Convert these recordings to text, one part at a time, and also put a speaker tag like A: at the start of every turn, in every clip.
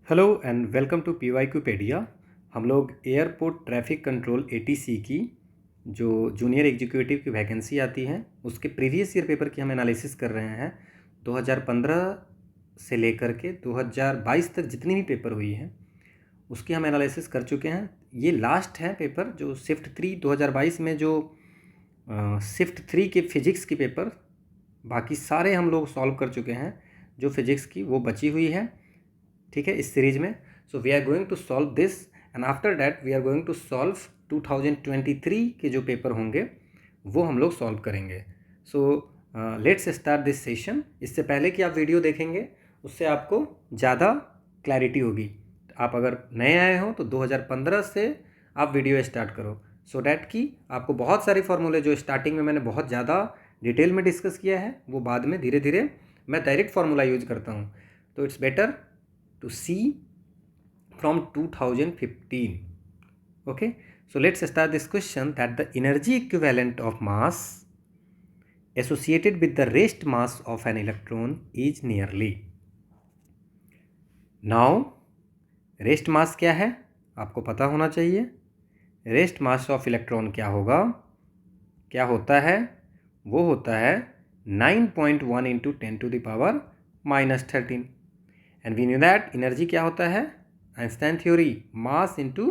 A: Hello and welcome to PYQpedia। हम लोग airport traffic control ATC की जो जूनियर एग्जीक्यूटिव की वैकेंसी आती है उसके प्रीवियस ईयर पेपर की हम एनालिसिस कर रहे हैं। 2015 से लेकर के 2022 तक जितनी भी पेपर हुई हैं उसकी हम एनालिसिस कर चुके हैं। ये लास्ट है पेपर जो शिफ्ट 3 2022 में जो शिफ्ट 3 के फिजिक्स की पेपर बाकी सारे हम लोग सॉल्व कर चुके हैं। जो फिजिक्स की वो बची हुई है, ठीक है, इस सीरीज में। So we are going to solve this and after that we are going to solve 2023 के जो पेपर होंगे वो हम लोग सॉल्व करेंगे। So let's start this session. इससे पहले कि आप वीडियो देखेंगे उससे आपको ज़्यादा क्लैरिटी होगी। आप अगर नए आए हो तो 2015 से आप वीडियो स्टार्ट करो सो डैट कि आपको बहुत सारे फार्मूले जो स्टार्टिंग में मैंने बहुत ज़्यादा डिटेल में डिस्कस किया है वो बाद में धीरे धीरे मैं डायरेक्ट फार्मूला यूज करता हूँ। तो it's better to see from 2015. Okay, so let's start this question that the energy equivalent of mass associated with the rest mass of an electron is nearly. Now rest mass क्या है आपको पता होना चाहिए। Rest mass of electron क्या होगा, क्या होता है, वो होता है 9.1 into 10⁻⁻13। And we knew that energy क्या होता है, Einstein theory, mass into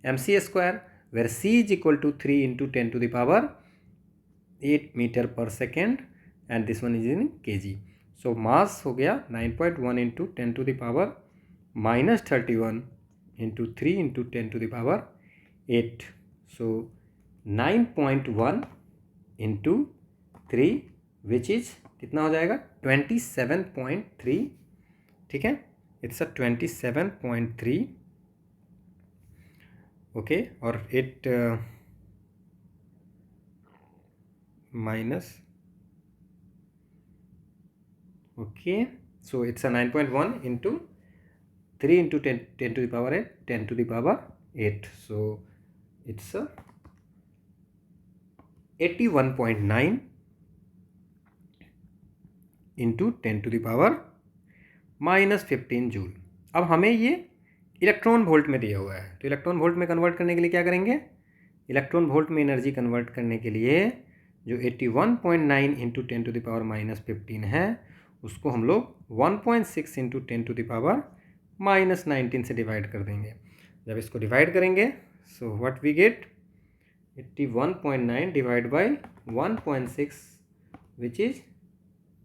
A: mc square, where c is equal to 3 into 10⁸ metre per second and this one is in kg। So mass हो गया 9.1 into 10⁻31 into 3 into 10⁸। So 9.1 into 3 which is कितना हो जाएगा 27.3, ठीक है, इट्स 27.3। ओके, और it minus, okay, so it's 9.1 into 3 into 10⁸, so it's 81.9 into 10⁻⁻15 joule. अब हमें ये इलेक्ट्रॉन वोल्ट में दिया हुआ है तो इलेक्ट्रॉन वोल्ट में कन्वर्ट करने के लिए क्या करेंगे, इलेक्ट्रॉन वोल्ट में एनर्जी कन्वर्ट करने के लिए जो 81.9 इंटू 10⁻⁻15 है उसको हम लोग 1.6 इंटू 10⁻⁻19 से डिवाइड कर देंगे। जब इसको डिवाइड करेंगे so what we get 81.9 divide by 1.6 which is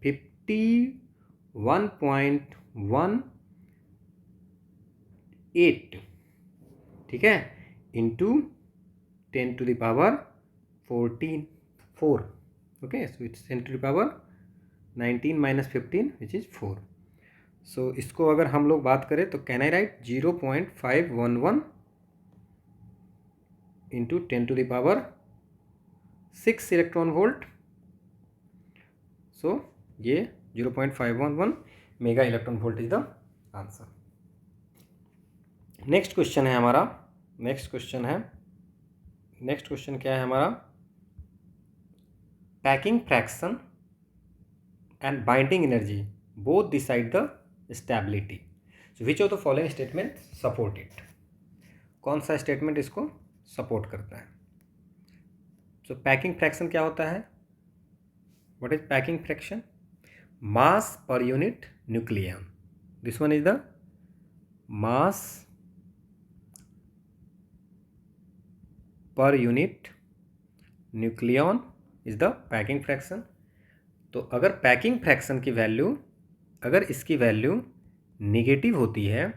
A: 51.18, ठीक है, into 10⁻⁴, okay, so it's 10⁻19 minus 15 which is 4। So इसको अगर हम लोग बात करें तो can I write 0.511 into 10⁻6 electron volt. So ये 0.511 mega electron volt is the answer. Next question है हमारा, नेक्स्ट क्वेश्चन क्या है हमारा, packing fraction and binding energy both decide the stability. So which of the following statement support it. कौन सा statement इसको support करता है। सो पैकिंग फ्रैक्शन क्या होता है, what is packing fraction, mass per unit nucleon, this one is the mass per unit nucleon is the packing fraction. तो अगर पैकिंग फ्रैक्शन की वैल्यू, अगर इसकी वैल्यू निगेटिव होती है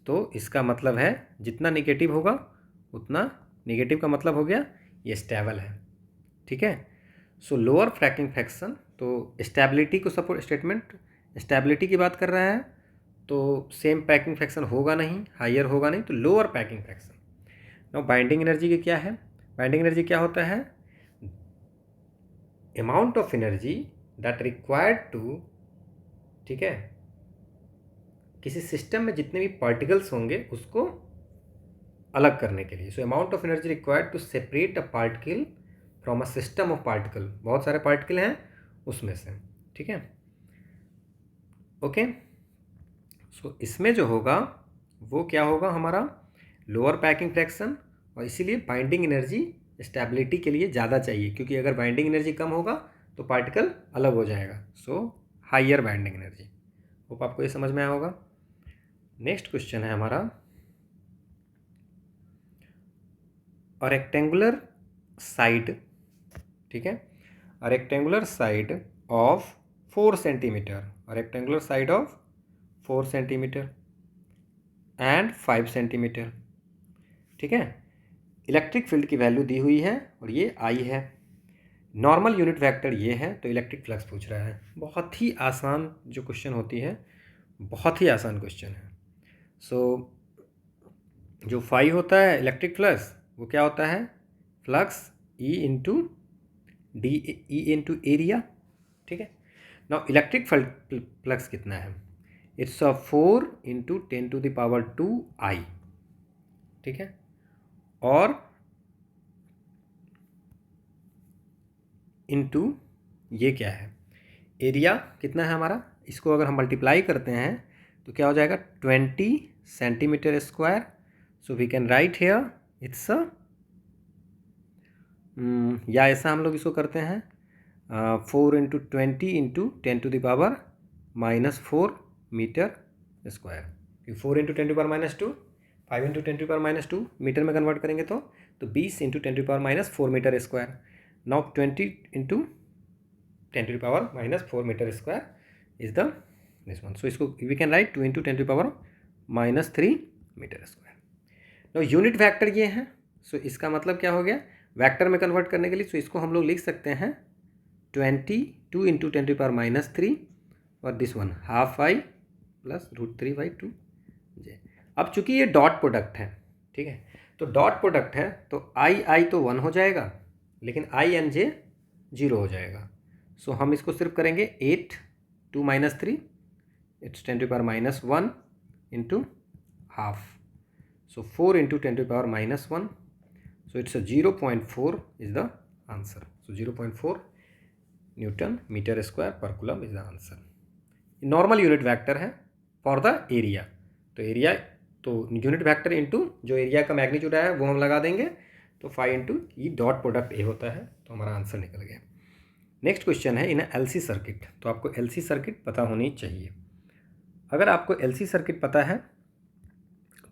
A: तो इसका मतलब है जितना निगेटिव होगा उतना, निगेटिव का मतलब हो गया ये स्टेबल है, ठीक है। सो लोअर पैकिंग फ्रैक्शन, तो स्टेबिलिटी को सपोर्ट, स्टेटमेंट स्टेबिलिटी की बात कर रहा है तो सेम पैकिंग फ्रैक्शन होगा नहीं, हायर होगा नहीं, तो lower packing fraction. Now binding energy की क्या है, बाइंडिंग एनर्जी क्या होता है, amount of energy that required to, ठीक है, किसी सिस्टम में जितने भी पार्टिकल्स होंगे उसको अलग करने के लिए। So amount of energy required to separate a particle from a system of particle, बहुत सारे पार्टिकल हैं उसमें से, ठीक है, ओके। सो इसमें जो होगा वो क्या होगा हमारा लोअर पैकिंग फ्रैक्शन, और इसीलिए बाइंडिंग एनर्जी स्टेबिलिटी के लिए ज़्यादा चाहिए, क्योंकि अगर बाइंडिंग एनर्जी कम होगा तो पार्टिकल अलग हो जाएगा। सो हाइयर बाइंडिंग एनर्जी। होप आपको ये समझ में आया होगा। नेक्स्ट क्वेश्चन है हमारा, अ रेक्टेंगुलर साइड, ठीक है, a rectangular side of 4 centimetre, a rectangular side of 4 centimetre and 5 centimetre, ठीक है। इलेक्ट्रिक फील्ड की वैल्यू दी हुई है और ये आई है। नॉर्मल यूनिट वेक्टर ये है, तो इलेक्ट्रिक फ्लक्स पूछ रहा है। बहुत ही आसान जो क्वेश्चन होती है, बहुत ही आसान क्वेश्चन है। सो जो फाई होता है इलेक्ट्रिक फ्लक्स, वो क्या होता है, flux E into D, E into area, ठीक है। नाउ इलेक्ट्रिक फ्लक्स कितना है, इट्स 4 इंटू 10⁻² आई, ठीक है। और इंटू ये क्या है, एरिया कितना है हमारा, इसको अगर हम मल्टीप्लाई करते हैं तो क्या हो जाएगा 20 centimetre square. So we can write here it's या ऐसा हम लोग इसको करते हैं 4 into 20 into 10⁻⁻4 metre square. 4 into 10⁻², 5 into 10⁻² metre में कन्वर्ट करेंगे तो 20 into 10⁻4 metre square. Now 20 into 10⁻4 metre square is the this one. So इसको we can write 2 into 10⁻3 metre square. Now unit vector ये है, सो इसका मतलब क्या हो गया, वेक्टर में कन्वर्ट करने के लिए सो इसको हम लोग लिख सकते हैं 22 इंटू 10⁻3 और this one half I plus √3/2 जे। अब चूंकि ये डॉट प्रोडक्ट है, ठीक है, तो डॉट प्रोडक्ट है तो आई तो 1 हो जाएगा, लेकिन आई एन जे 0 हो जाएगा। सो हम इसको सिर्फ करेंगे 8 2 - 3 it's 10⁻1 into half, so 4 into 10⁻1, so it's a 0.4 is the answer. So 0.4 Newton meter square per coulomb is the answer. Normal unit vector है फॉर द एरिया, तो एरिया तो यूनिट वेक्टर इंटू जो एरिया का magnitude है वो हम लगा देंगे, तो 5 इंटू ये डॉट प्रोडक्ट ए होता है, तो हमारा आंसर निकल गया। नेक्स्ट क्वेश्चन है इन एलसी सर्किट, तो आपको एलसी सर्किट पता होनी चाहिए। अगर आपको एलसी सर्किट पता है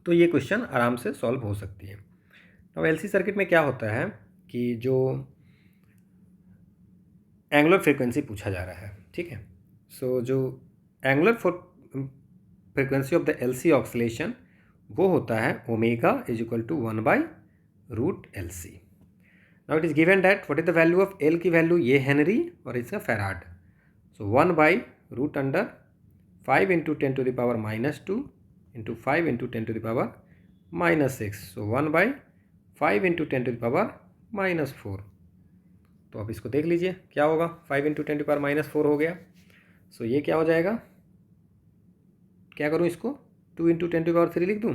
A: तो ये क्वेश्चन आराम से सॉल्व हो सकती है। अब एलसी सर्किट में क्या होता है कि जो एंगुलर फ्रीक्वेंसी पूछा जा रहा है, ठीक है। सो जो angular frequency of the LC oscillation वो होता है omega = 1/√LC। Now it is given that what is the value of L की वैल्यू ये हेनरी और इसका फेराड। सो 1/√5 इंटू 10⁻² इंटू 5 इंटू 10⁻6, सो 1/5 इंटू 10⁻4। तो अब इसको देख लीजिए क्या होगा, 5 इंटू 10⁻4 हो गया। सो ये क्या हो जाएगा, क्या करूँ इसको 2 इंटू 10⁻3 लिख दूँ।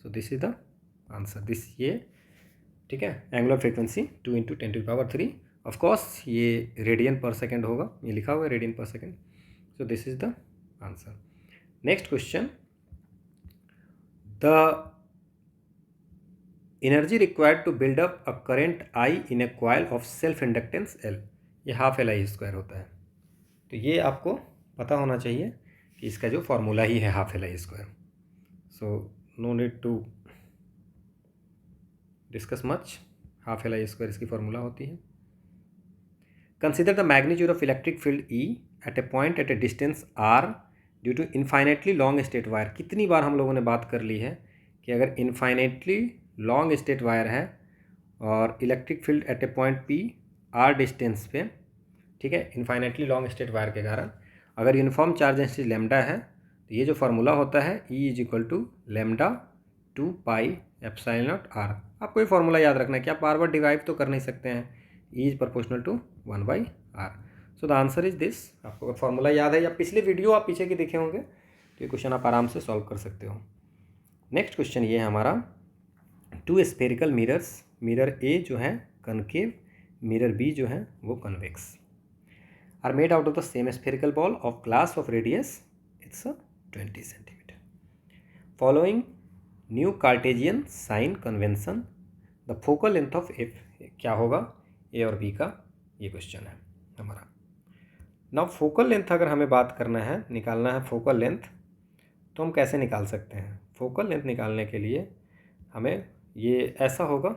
A: So this is the answer, this ये, ठीक है, एंगुलर फ्रीक्वेंसी 2 इंटू 10⁻3। ऑफकोर्स ये रेडियन पर सेकेंड होगा, ये लिखा हुआ है radian per second. So this is the answer. Next question, the energy required to build up a current I in a coil of self inductance L, ये half LI² होता है। तो ये आपको पता होना चाहिए कि इसका जो फॉर्मूला ही है half LI²। So no need to discuss much, half LI² इसकी फॉर्मूला होती है। Consider the magnitude of electric field E at a point at a distance r due to infinitely long straight wire. कितनी बार हम लोगों ने बात कर ली है कि अगर इनफाइनेटली लॉन्ग स्ट्रेट वायर है और electric field at a point P R distance पे, ठीक है, इनफाइनेटली लॉन्ग स्ट्रेट वायर के कारण अगर यूनिफॉर्म चार्ज डेंसिटी लैम्डा है, तो ये जो फार्मूला होता है ई = λ2πε0r। आपको ये फार्मूला याद रखना है कि आप बार बार डिराइव तो कर नहीं सकते हैं, ई = 1/r। So the answer is this. आपको अगर फार्मूला याद है या पिछले वीडियो आप पीछे के देखे होंगे तो ये क्वेश्चन आप आराम से सॉल्व कर सकते हो। नेक्स्ट क्वेश्चन ये है हमारा, 2 स्फेरिकल मिरर्स, मिरर ए जो है कनकेव, मिरर बी जो है वो convex, are made out of the same spherical ball of glass of radius it's 20 centimetre. Following new Cartesian sign convention the focal length of f क्या होगा, ए और B का ये क्वेश्चन है हमारा। नाउ फोकल लेंथ अगर हमें बात करना है, निकालना है फोकल लेंथ, तो हम कैसे निकाल सकते हैं? फोकल लेंथ निकालने के लिए हमें ये ऐसा होगा,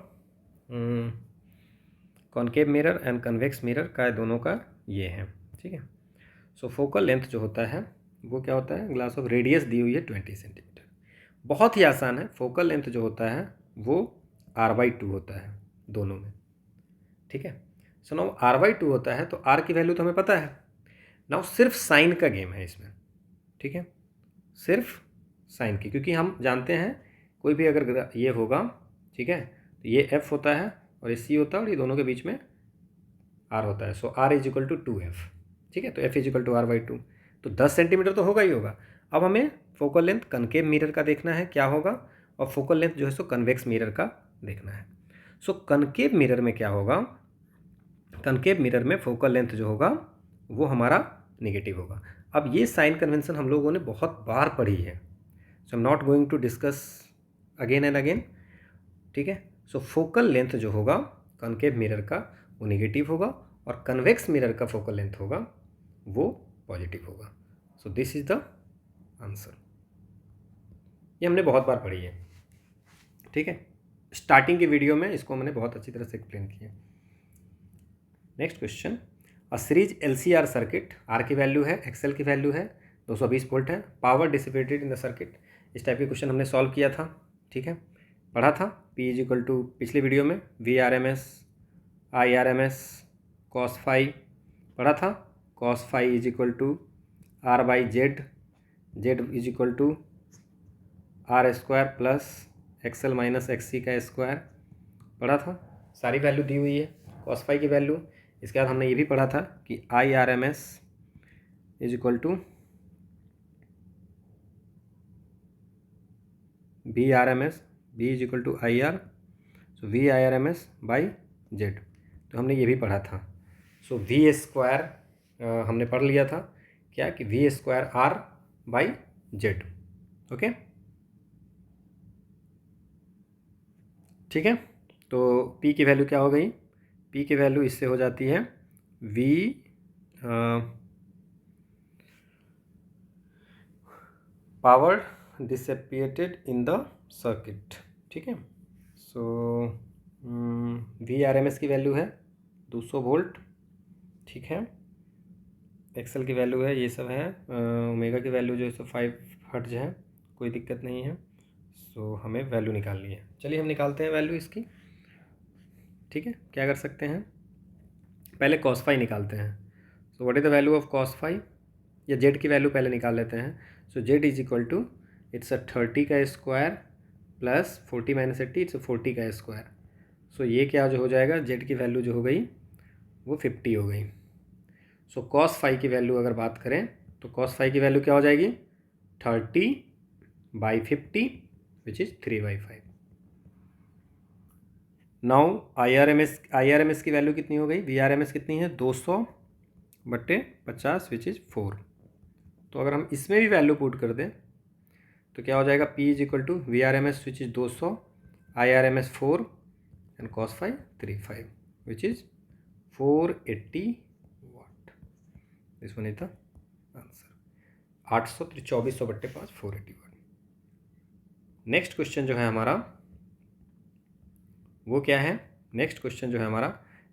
A: concave mirror and convex mirror का दोनों का ये है, ठीक है। सो फोकल लेंथ जो होता है वो क्या होता है, ग्लास ऑफ रेडियस दी हुई है 20 सेंटीमीटर। बहुत ही आसान है, फोकल लेंथ जो होता है वो r/2 होता है दोनों में, ठीक है। सो नाउ r/2 होता है तो r की वैल्यू तो हमें पता है। नाउ सिर्फ साइन का गेम है इसमें, ठीक है, सिर्फ साइन की, क्योंकि हम जानते हैं कोई भी अगर ये होगा, ठीक है, तो ये f होता है और ये c होता है और ये दोनों के बीच में r होता है। So r is equal to 2f, ठीक है, तो f is equal to r/2, तो 10 सेंटीमीटर तो होगा ही होगा। अब हमें फोकल लेंथ कनकेव मिरर का देखना है क्या होगा, और फोकल लेंथ जो है सो कन्वेक्स मिरर का देखना है। सो कनकेव मिरर में क्या होगा, कनकेव मिरर में फोकल लेंथ जो होगा वो हमारा नेगेटिव होगा। अब ये साइन कन्वेंशन हम लोगों ने बहुत बार पढ़ी है, so I am not going to discuss again and again, ठीक है। सो फोकल लेंथ जो होगा कनकेव मिरर का वो नेगेटिव होगा और कन्वेक्स मिरर का फोकल लेंथ होगा वो पॉजिटिव होगा। So this is the answer. ये हमने बहुत बार पढ़ी है, ठीक है, स्टार्टिंग की वीडियो में इसको हमने बहुत अच्छी तरह से एक्सप्लेन किया। Next question, a series LCR circuit, R की वैल्यू है, XL की वैल्यू है, 220 वोल्ट है, power dissipated in the circuit. इस टाइप के क्वेश्चन हमने सॉल्व किया था, ठीक है, पढ़ा था। P इज इक्वल टू पिछले वीडियो में VRMS IRMS cos फाई पढ़ा था, cos phi is equal to R/Z, Z is equal to R² plus XL minus XC का स्क्वायर पढ़ा था। सारी वैल्यू दी हुई है cos फाई की वैल्यू। इसके बाद हमने ये भी पढ़ा था कि IRMS is equal to VRMS, V is equal to IR, so VIRMS by Z, तो हमने ये भी पढ़ा था। सो V² हमने पढ़ लिया था क्या कि V² R/Z, ओके, ठीक है। तो P की वैल्यू क्या हो गई, P की वैल्यू इससे हो जाती है V power dissipated in the circuit, ठीक है। सो VRMS की वैल्यू है 200 वोल्ट, ठीक है, XL की वैल्यू है ये सब है, ओमेगा की वैल्यू जो है सो 5 हर्ट्ज है, कोई दिक्कत नहीं है। सो हमें वैल्यू निकालनी है, चलिए हम निकालते हैं वैल्यू इसकी, ठीक है। क्या कर सकते हैं, पहले cos फाई निकालते हैं। So what is the value of cos phi, या Z की वैल्यू पहले निकाल लेते हैं। So Z is equal to it's 30 का स्क्वायर प्लस 40 माइनस 80, इट्स 40 का स्क्वायर। सो ये क्या जो हो जाएगा, Z की वैल्यू जो हो गई वो 50 हो गई। सो cos फाई की वैल्यू अगर बात करें तो cos फाई की वैल्यू क्या हो जाएगी, 30/50 विच इज़ 3/5। नाउ IRMS की वैल्यू कितनी हो गई, VRMS कितनी है 200/50 विच इज़ 4। तो अगर हम इसमें भी वैल्यू पुट कर दें तो क्या हो जाएगा, P is equal to VRMS which is 200, IRMS 4 and cos phi 35 which is 480 watt. This one is the answer, 800/2400/5 480 watt. Next question जो है हमारा वो क्या है, नेक्स्ट क्वेश्चन जो है हमारा,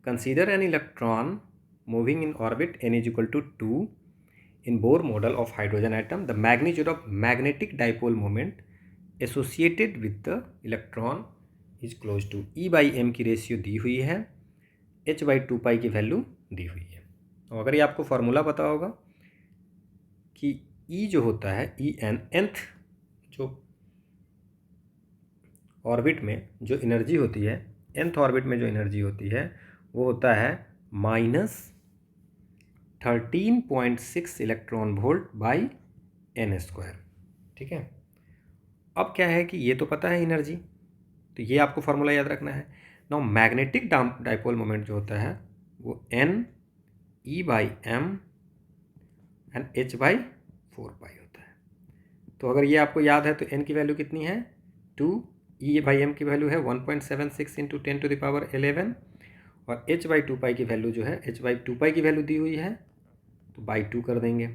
A: consider an electron moving in orbit n is equal to 2 in Bohr model of hydrogen atom, the magnitude of magnetic dipole moment associated with the electron is close to E/m की ratio दी हुई है, h/2π की value दी हुई है। और अगर ये आपको फार्मूला पता होगा कि E जो होता है En, nth जो ऑर्बिट में जो एनर्जी होती है, nth ऑर्बिट में जो एनर्जी होती है वो होता है -13.6 इलेक्ट्रॉन वोल्ट बाई n², ठीक है। अब क्या है कि ये तो पता है एनर्जी, तो ये आपको फार्मूला याद रखना है। नाउ मैग्नेटिक डाइपोल मोमेंट जो होता है वो n/e/m एंड h/4π होता है। तो अगर ये आपको याद है तो n की वैल्यू कितनी है 2, E बाई m की वैल्यू है 1.76 इंटू 10⁻11 और h बाई 2 पाई की वैल्यू जो है h बाई 2 पाई की वैल्यू दी हुई है तो बाई 2 कर देंगे,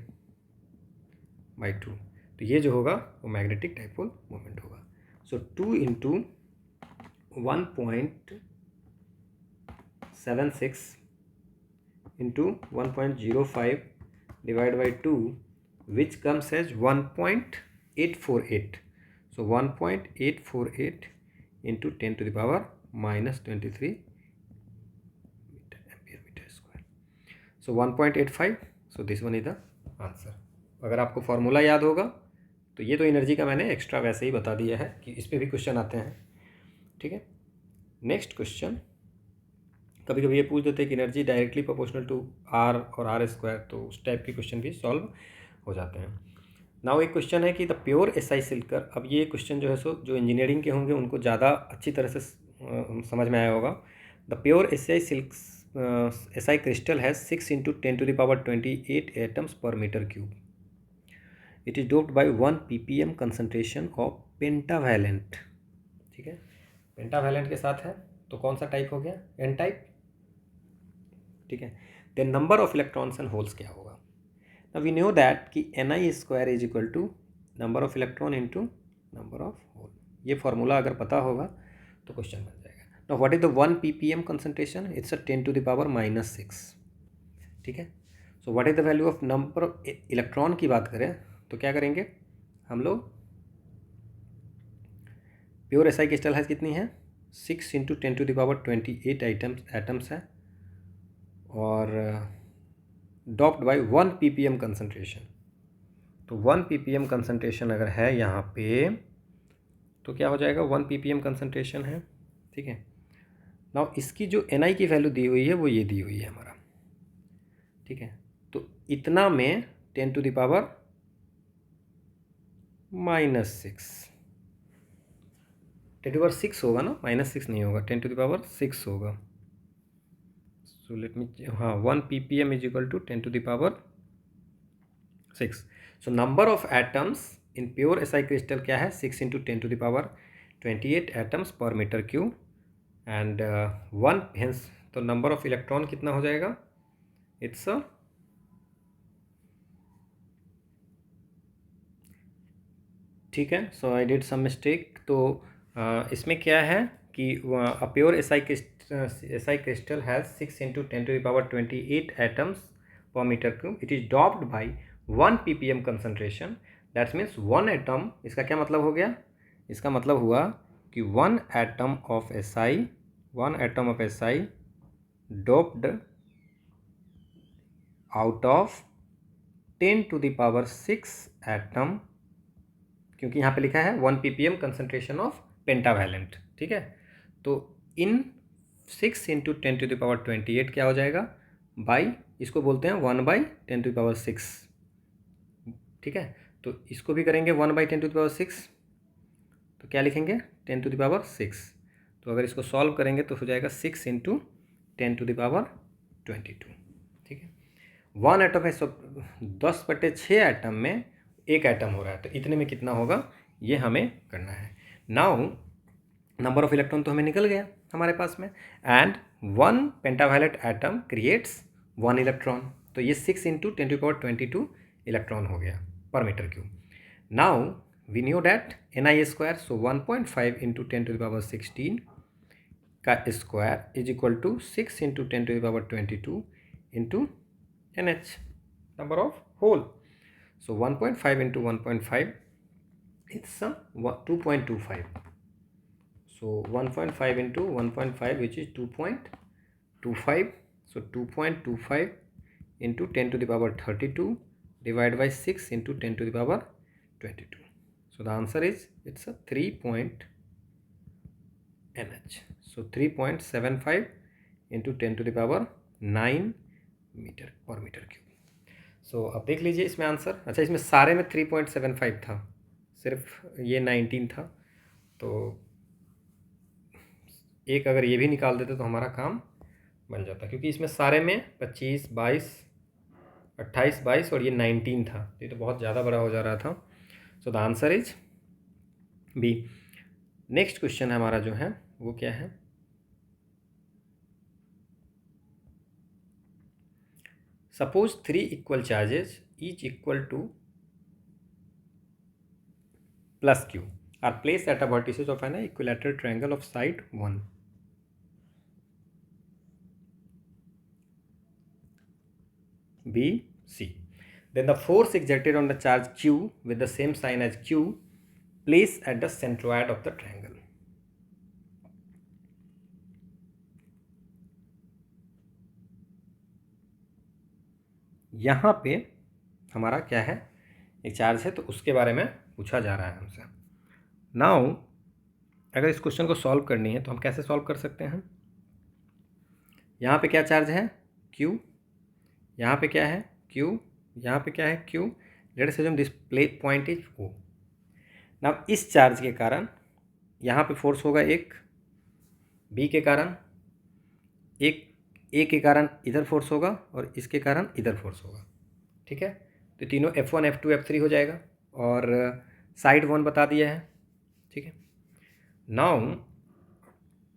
A: बाई 2। तो ये जो होगा वो मैग्नेटिक डाइपोल मोमेंट होगा। सो 2 into 1.76 into 1.05 divided by 2 which comes as 1.848. So 1.848 into 10 to the power minus 23 ampere meter square. So 1.85. So this one is the answer. अगर आपको फॉर्मूला याद होगा तो ये तो एनर्जी का मैंने एक्स्ट्रा वैसे ही बता दिया है कि इस पर भी क्वेश्चन आते हैं, ठीक है। नेक्स्ट क्वेश्चन, कभी कभी ये पूछ देते हैं कि energy directly proportional to R और आर स्क्वायर, तो उस टाइप के क्वेश्चन भी सॉल्व हो जाते हैं। नाउ एक क्वेश्चन है कि द प्योर एसआई सिल्कर, अब ये क्वेश्चन जो है सो जो इंजीनियरिंग के होंगे उनको ज़्यादा अच्छी तरह से समझ में आया होगा। The pure Si silk Si crystal has 6 into 10⁻28 atoms per metre cube. It is doped by 1 ppm concentration of pentavalent, ठीक है। पेंटावैलेंट के साथ है तो कौन सा टाइप हो गया, एन टाइप, ठीक है। Then number of electrons and holes क्या होगा। नाउ वी नो दैट कि Ni square is equal to number of electron into number of hole. ये फार्मूला अगर पता होगा तो क्वेश्चन बन जाएगा। Now what is the 1 ppm concentration, it's a 10⁻⁻6, ठीक है। So what is the value of number of electron की बात करें तो क्या करेंगे हम लोग, प्योर एसआई क्रिस्टल है कितनी है 6 इंटू 10⁻28 एटम्स है और डॉप्ड बाई 1 ppm कंसनट्रेशन। तो 1 ppm कंसनट्रेशन अगर है यहाँ पे तो क्या हो जाएगा, 1 ppm कंसनट्रेशन है, ठीक है। नाउ इसकी जो Ni की वैल्यू दी हुई है वो ये दी हुई है हमारा, ठीक है। तो इतना में 10⁻⁻6 10⁻6 होगा ना, -6 नहीं होगा, 10⁻6 होगा। सो लेट मी, हाँ 1 ppm is equal to 10⁻6। So number of atoms in pure Si crystal क्या है 6 into 10⁻28 atoms per metre cube and 1 hence, तो नंबर ऑफ इलेक्ट्रॉन कितना हो जाएगा, इट्स ठीक है। So I did some mistake. तो इसमें क्या है कि अ pure Si crystal has 6 into 10⁻28 atoms per metre cube. It is doped by 1 ppm concentration, that means 1 atom. इसका क्या मतलब हो गया, इसका मतलब हुआ कि 1 atom of SI doped out of 10⁻6 atom, क्योंकि यहाँ पे लिखा है 1 ppm कंसनट्रेशन ऑफ पेंटावैलेंट, ठीक है। तो इन 6 इंटू 10⁻28 क्या हो जाएगा, बाई, इसको बोलते हैं 1/10⁻6, ठीक है। तो इसको भी करेंगे 1/10⁻6, तो क्या लिखेंगे 10⁻6। तो अगर इसको सॉल्व करेंगे तो हो जाएगा 6 इंटू 10⁻22, ठीक है। 1 एटम है, 10/6 एटम में एक एटम हो रहा है, तो इतने में कितना होगा ये हमें करना है। नाउ नंबर ऑफ इलेक्ट्रॉन तो हमें निकल गया हमारे पास में, and 1 pentavalent atom creates 1 electron, तो ये 6 इंटू 10⁻22 इलेक्ट्रॉन हो गया per metre cube. Now we knew that Ni square, so 1.5 into 10⁻16 का square is equal to 6 into 10⁻22 into NH, number of hole. So 1.5 into 1.5, it's 2.25. So 1.5 into 1.5, which is 2.25. So 2.25 into 10⁻32 divided by 6 into 10⁻22. So the answer is, it's a 3.NH. So 3.75 into 10⁻9 metre पर metre cube. सो अब देख लीजिए इसमें answer. अच्छा, इसमें सारे में 3.75 था, सिर्फ ये 19 था, तो एक अगर ये भी निकाल देते तो हमारा काम बन जाता, क्योंकि इसमें सारे में 25, 22, 28, 22 और ये 19 था, ये तो बहुत ज़्यादा बड़ा हो जा रहा था। So the answer is B. Next question हमारा जो है वो क्या है, suppose 3 equal charges each equal to plus q are placed at a vertices of an equilateral triangle of side 1. B, C. Then the force exerted on the charge q with the same sign as q placed at the centroid of the triangle. यहाँ पे हमारा क्या है, एक charge है तो उसके बारे में पूछा जा रहा है हमसे। नाउ अगर इस क्वेश्चन को सॉल्व करनी है तो हम कैसे सॉल्व कर सकते हैं। यहाँ पे क्या चार्ज है q, यहाँ पे क्या है q, यहाँ पे क्या है q। Late us assume this point is O। Now इस चार्ज के कारण यहाँ पे फोर्स होगा एक, B के कारण एक, A के कारण इधर फोर्स होगा और इसके कारण इधर फोर्स होगा। ठीक है, तो तीनों F1 F2 F3 हो जाएगा और साइड 1 बता दिया है। ठीक है, नाउ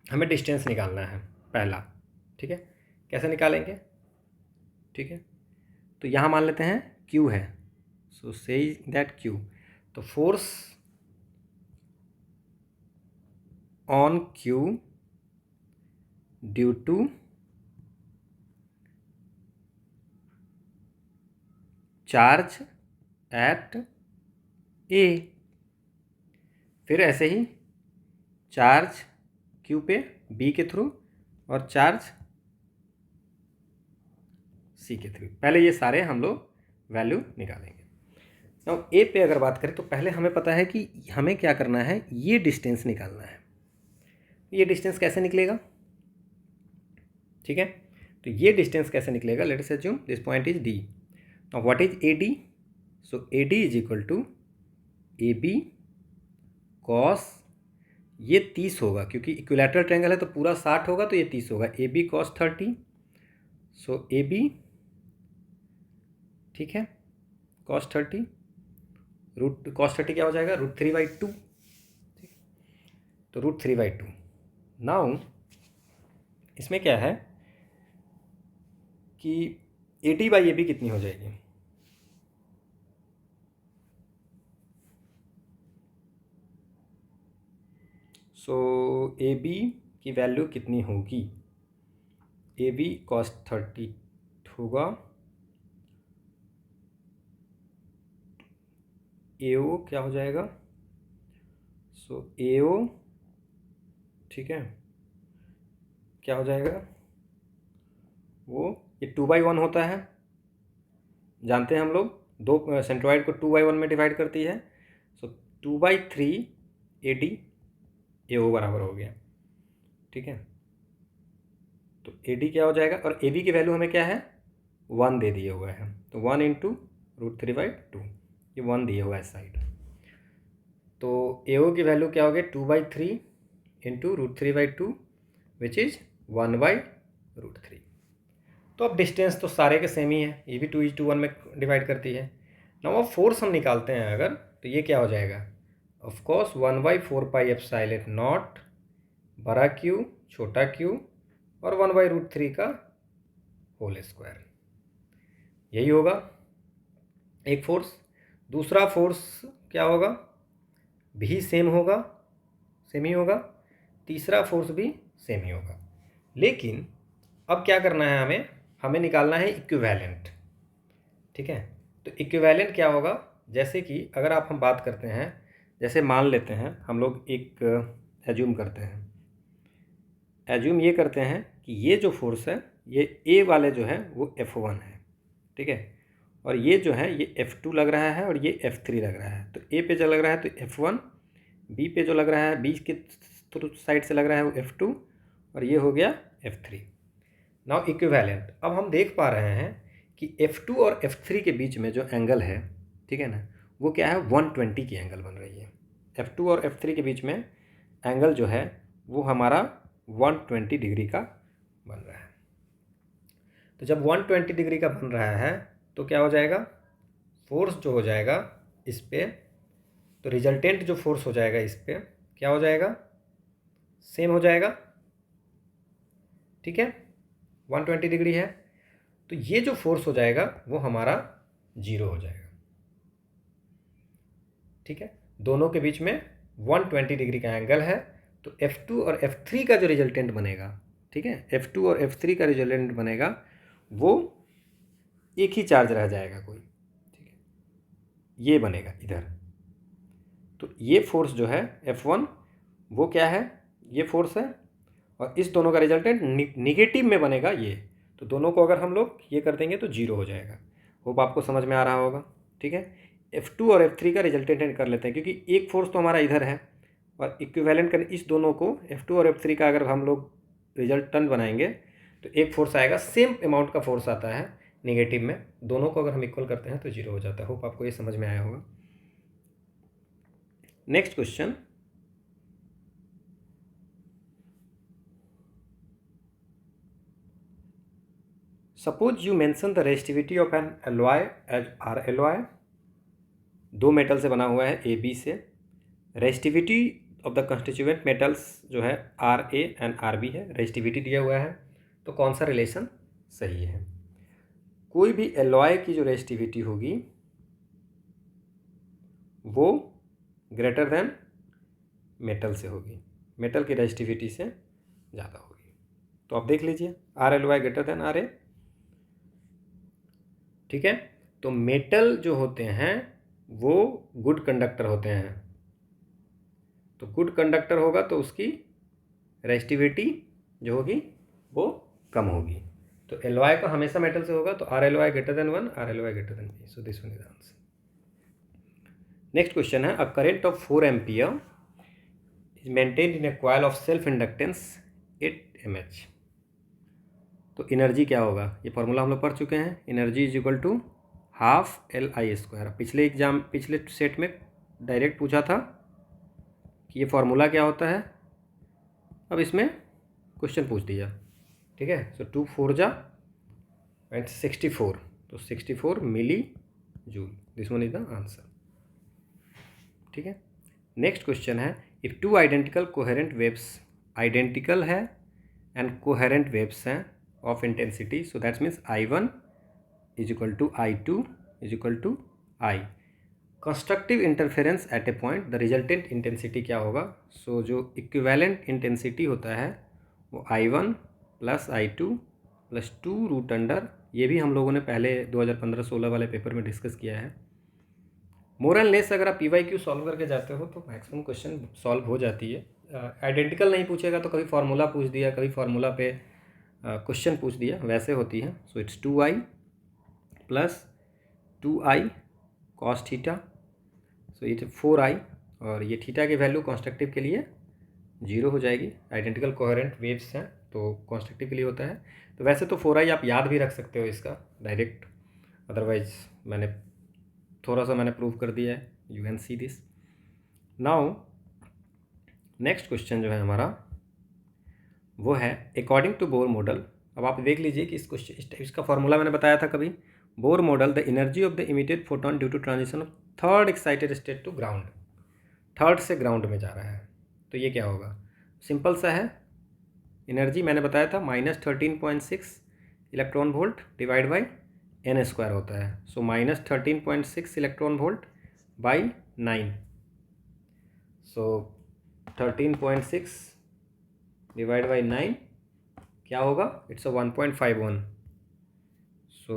A: हमें डिस्टेंस निकालना है पहला। ठीक है, कैसे निकालेंगे। ठीक है, तो यहाँ मान लेते हैं Q है, सो से दैट Q, तो force on Q due to charge at A। फिर ऐसे ही चार्ज Q पे B के थ्रू और चार्ज C के थ्रू। पहले ये सारे हम लोग वैल्यू निकालेंगे। अब A पे अगर बात करें तो पहले हमें पता है कि हमें क्या करना है, ये डिस्टेंस निकालना है। ये डिस्टेंस कैसे निकलेगा। ठीक है, तो ये डिस्टेंस कैसे निकलेगा, let us assume this point is D। Now what is AD, so AD is equal to AB cos, ये 30 होगा क्योंकि इक्विलैटरल ट्रायंगल है तो पूरा 60 होगा तो ये 30 होगा। AB कॉस 30, सो AB, ठीक है, कॉस 30 रूट कॉस 30 क्या हो जाएगा √3/2। ठीक, तो √3/2। नाउ इसमें क्या है कि AD/AB कितनी हो जाएगी, सो AB की वैल्यू कितनी होगी, AB cos 30 होगा, AO क्या हो जाएगा, सो AO, ठीक है, क्या हो जाएगा, वो ये 2/1 होता है, जानते हैं हम लोग, दो सेंट्रॉइड को 2/1 में डिवाइड करती है, सो 2/3 AD AO बराबर हो गया। ठीक है, तो AD क्या हो जाएगा, और AB की वैल्यू हमें क्या है 1 दे दिए हुआ है, तो 1 इंटू √3/2, ये 1 दिए हुआ है साइड। तो AO की वैल्यू क्या हो गया 2/3 इंटू √3/2 विच इज़ 1/√3। तो अब डिस्टेंस तो सारे के सेम ही है, ये भी 2:1 में डिवाइड करती है। नाउ अब फोर्स हम निकालते हैं अगर, तो ये क्या हो जाएगा, ऑफकोर्स 1/4πε0 बड़ा Q छोटा Q और 1/√3 का होल स्क्वायर, यही होगा एक फोर्स। दूसरा फोर्स क्या होगा, भी सेम होगा, सेम ही होगा। तीसरा फोर्स भी सेम ही होगा। लेकिन अब क्या करना है, हमें निकालना है इक्विवेलेंट। ठीक है, तो इक्विवेलेंट क्या होगा, जैसे कि अगर हम बात करते हैं, जैसे मान लेते हैं हम लोग एक एज्यूम करते हैं, एज्यूम ये करते हैं कि ये जो फोर्स है ये A वाले जो है वो F1 है। ठीक है, और ये जो है ये F2 लग रहा है और ये F3 लग रहा है। तो A पे जो लग रहा है तो F1, B पे जो लग रहा है B के साइड से लग रहा है वो F2 और ये हो गया F3। नाउ इक्विवेलेंट, अब हम देख पा रहे हैं कि F2 और F3 के बीच में जो एंगल है, ठीक है ना, वो क्या है 120 की एंगल बन रही है। F2 और F3 के बीच में एंगल जो है वो हमारा 120 डिग्री का बन रहा है। तो जब 120 डिग्री का बन रहा है तो क्या हो जाएगा, फोर्स जो हो जाएगा इस पे तो रिजल्टेंट जो फोर्स हो जाएगा इस पर क्या हो जाएगा, सेम हो जाएगा, ठीक है, 120 डिग्री है। तो ये जो फोर्स हो जाएगा वो हमारा 0 हो जाएगा, ठीक है। दोनों के बीच में 120 डिग्री का एंगल है, तो F2 और F3 का जो रिजल्टेंट बनेगा, ठीक है, F2 और F3 का रिजल्टेंट बनेगा वो एक ही चार्ज रह जाएगा कोई, ठीक है, ये बनेगा इधर। तो ये फोर्स जो है F1 वो क्या है, ये फोर्स है, और इस दोनों का रिजल्टेंट निगेटिव में बनेगा ये। तो दोनों को अगर हम लोग ये कर देंगे तो 0 हो जाएगा। होप आपको समझ में आ रहा होगा, ठीक है। F2 और F3 का रिजल्टेंट कर लेते हैं, क्योंकि एक फोर्स तो हमारा इधर है और इक्विवेलेंट कर इस दोनों को F2 और F3 का अगर हम लोग रिजल्टेंट बनाएंगे तो एक फोर्स आएगा, सेम अमाउंट का फोर्स आता है नेगेटिव में, दोनों को अगर हम इक्वल करते हैं तो 0 हो जाता है। होप आपको ये समझ में आया होगा। Next question, suppose you mention the resistivity of an alloy as R alloy. दो मेटल से बना हुआ है ए बी से, resistivity of the constituent metals जो है R A and R B है, रेजिस्टिविटी दिया हुआ है, तो कौन सा रिलेशन सही है। कोई भी एलॉय की जो रेजिस्टिविटी होगी वो ग्रेटर देन मेटल से होगी, मेटल की रेजिस्टिविटी से ज़्यादा होगी। तो आप देख लीजिए R L Y greater than R A, ठीक है। तो मेटल जो होते हैं वो गुड कंडक्टर होते हैं, तो गुड कंडक्टर होगा तो उसकी रेजिस्टिविटी जो होगी वो कम होगी। तो एल वाई का हमेशा मेटल से होगा, तो R L Y greater than 1, R L Y greater than B, so this one is answer. Next question है, a current of 4 ampere is maintained in a coil of self inductance 8 mH। तो energy क्या होगा, ये formula हम लोग पढ़ चुके हैं, energy is equal to half LI²। पिछले सेट में डायरेक्ट पूछा था कि ये फार्मूला क्या होता है, अब इसमें क्वेश्चन पूछ दिया, ठीक है। सो 2 4 जा एंड 64, तो 64 milli joule, this one is the answer, ठीक है। नेक्स्ट क्वेश्चन है, if two identical coherent waves, identical है एंड कोहेरेंट वेव्स हैं of intensity, so that's means I1 is equal to I2 is equal to I। Constructive interference at a point, the resultant intensity क्या होगा। सो जो equivalent intensity होता है वो I1 plus I2 plus 2 root under, ये भी हम लोगों ने पहले 2015-16 वाले पेपर में डिस्कस किया है। मोर एंड लेस अगर आप PYQ सॉल्व करके जाते हो तो मैक्सिमम क्वेश्चन सॉल्व हो जाती है। आइडेंटिकल नहीं पूछेगा तो कभी फार्मूला पूछ दिया, कभी फार्मूला पे क्वेश्चन पूछ दिया, वैसे होती है। So it's 2I plus 2I cos theta, so it 4I, और ये थीटा की वैल्यू कॉन्स्ट्रक्टिव के लिए 0 हो जाएगी। आइडेंटिकल कोहेरेंट वेव्स हैं तो कॉन्स्ट्रक्टिव के लिए होता है। तो वैसे तो 4I आप याद भी रख सकते हो इसका डायरेक्ट, अदरवाइज मैंने प्रूव कर दिया है, you can see this. Now next question जो है हमारा वो है अकॉर्डिंग टू बोर मॉडल। अब आप देख लीजिए कि इसका फॉर्मूला मैंने बताया था कभी, Bohr model, the energy of the emitted photon due to transition of third excited state to ground, third से ग्राउंड में जा रहा है, तो ये क्या होगा, सिंपल सा है। एनर्जी मैंने बताया था -13.6 electron volt divide by n² होता है। So -13.6 electron volt by 9, so 13.6 divide by 9 क्या होगा, it's 1.51। So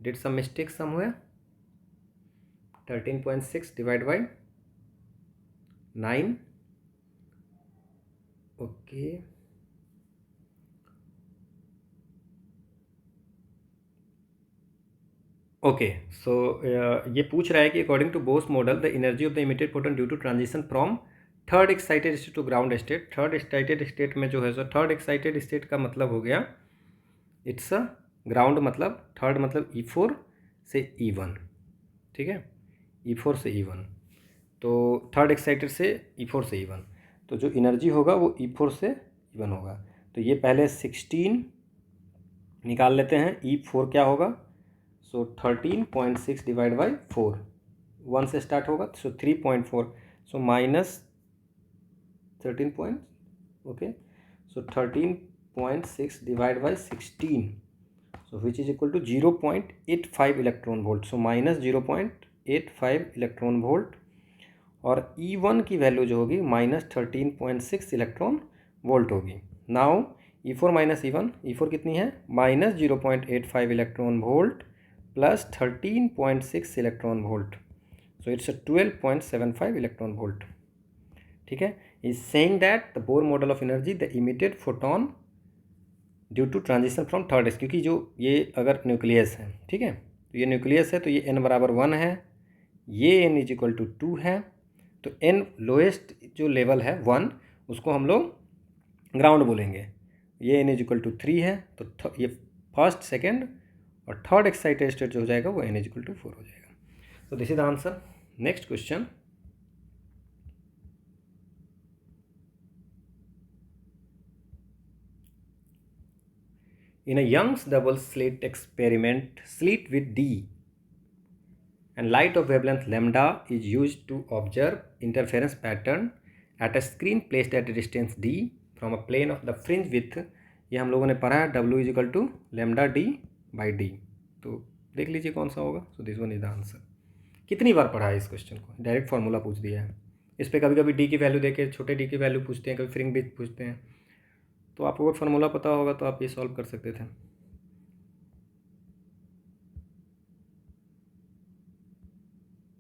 A: did some mistake somewhere, 13.6 divide by 9, okay, okay. So ये पूछ रहा है कि according to Bohr's model the energy of the emitted photon due to transition from third excited state to ground state. Third excited state में जो है, so third excited state का मतलब हो गया इट्स अ ग्राउंड, मतलब थर्ड मतलब E4 से E1, ठीक है, E4 से E1, तो थर्ड एक्साइटेड से E4 से E1, तो जो एनर्जी होगा वो E4 से E1 होगा। तो ये पहले 16 निकाल लेते हैं, E4 क्या होगा, सो 13.6 डिवाइड बाई 4, 1 से स्टार्ट होगा, सो 3.4, so minus 13 point, okay, so 13.6 divide by 16, so which is equal to 0.85 electron volt, so minus 0.85 electron volt. और E1 की वैल्यू जो होगी माइनस 13.6 इलेक्ट्रॉन वोल्ट होगी। नाउ E4 माइनस E1 कितनी है, minus 0.85 electron volt plus 13.6 electron volt, so it's 12.75 electron volt. ठीक है, is saying that the Bohr model of energy the emitted photon due to transition from third S, क्योंकि जो ये अगर nucleus है, ठीक है, तो ये न्यूक्लियस है, तो ये n बराबर 1 है, ये n इज इक्वल टू 2 है, तो n लोएस्ट जो लेवल है 1 उसको हम लोग ग्राउंड बोलेंगे, ये n इज इक्वल टू 3 है, तो ये फर्स्ट सेकेंड और थर्ड एक्साइटेड स्टेट जो हो जाएगा वो n इज इक्वल टू 4 हो जाएगा। तो this is the answer. Next question, in a Young's double slit experiment, slit with D and light of wavelength lambda is used to observe interference pattern at a screen placed at a distance d from a plane of the fringe width। ये हम लोगों ने पढ़ा है W is equal to lambda D by D, तो देख लीजिए कौन सा होगा। So this one is the answer. कितनी बार पढ़ा है इस क्वेश्चन को, डायरेक्ट फार्मूला पूछ दिया है। इस पर कभी कभी डी की वैल्यू देके छोटे डी की वैल्यू पूछते हैं, कभी फ्रिंज विड्थ पूछते हैं, तो आपको अगर फार्मूला पता होगा तो आप ये सॉल्व कर सकते थे।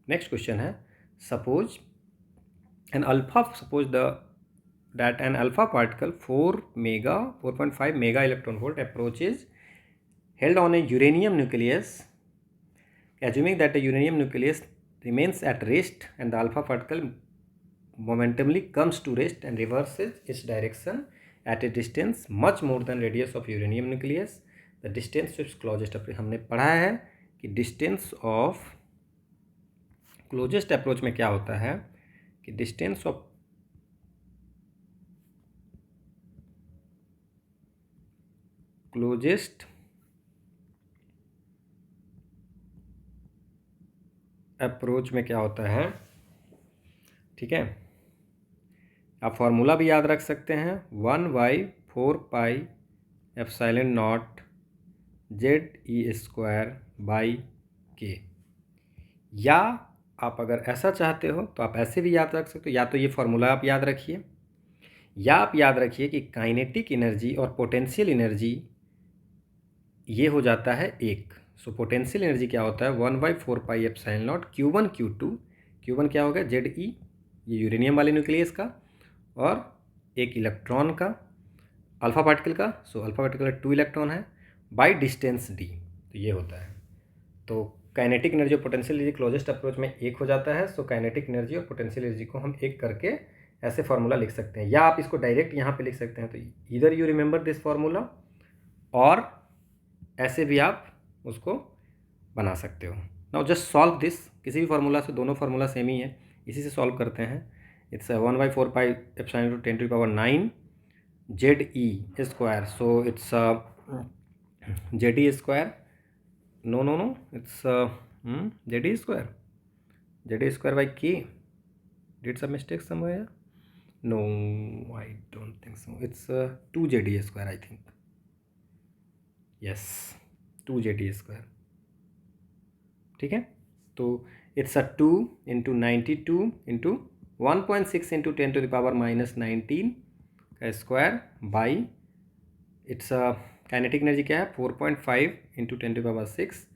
A: नेक्स्ट क्वेश्चन है, suppose an alpha, suppose that an alpha particle 4.5 mega electron volt approaches held on a uranium nucleus, assuming that the uranium nucleus remains at rest and the alpha particle momentarily comes to rest and reverses its direction at a distance much more than radius of uranium nucleus, the distance to its closest approach। हमने पढ़ा है कि distance of closest approach में क्या होता है कि distance of closest approach में क्या होता है, ठीक है, आप फॉर्मूला भी याद रख सकते हैं, 1/4πε0 ZE²/K, या आप अगर ऐसा चाहते हो तो आप ऐसे भी याद रख सकते हो, या तो ये फॉर्मूला आप याद रखिए, या आप याद रखिए कि काइनेटिक एनर्जी और पोटेंशियल एनर्जी ये हो जाता है एक। सो पोटेंशियल एनर्जी क्या होता है, 1/4πε0 Q1 Q2, Q1 क्या होगा ZE, ये यूरेनियम वाले न्यूक्लियस का, और एक इलेक्ट्रॉन का अल्फा पार्टिकल का, सो अल्फा पार्टिकल 2 इलेक्ट्रॉन है, बाई डिस्टेंस d, तो ये होता है। तो काइनेटिक एनर्जी और पोटेंशियल एनर्जी क्लोजेस्ट अप्रोच में एक हो जाता है, सो काइनेटिक एनर्जी और पोटेंशियल एनर्जी को हम एक करके ऐसे फार्मूला लिख सकते हैं, या आप इसको डायरेक्ट यहाँ पे लिख सकते हैं। तो इधर यू रिमेंबर दिस फार्मूला, और ऐसे भी आप उसको बना सकते हो। नाउ जस्ट सॉल्व दिस, किसी भी फार्मूला से, दोनों फार्मूला सेम ही है, इसी से सॉल्व करते हैं। It's 1/4πε0 10⁻⁹ ZE², so it's ZE², no, it's ZE²/K, did some mistake somewhere? No, I don't think so. It's 2 ZE², I think. Yes, 2 ZE², ठीक है। तो इट्स 2 × 92 × 1.6 × 10⁻⁻19 का square by, it's kinetic energy क्या है 4.5 × 10⁻⁶,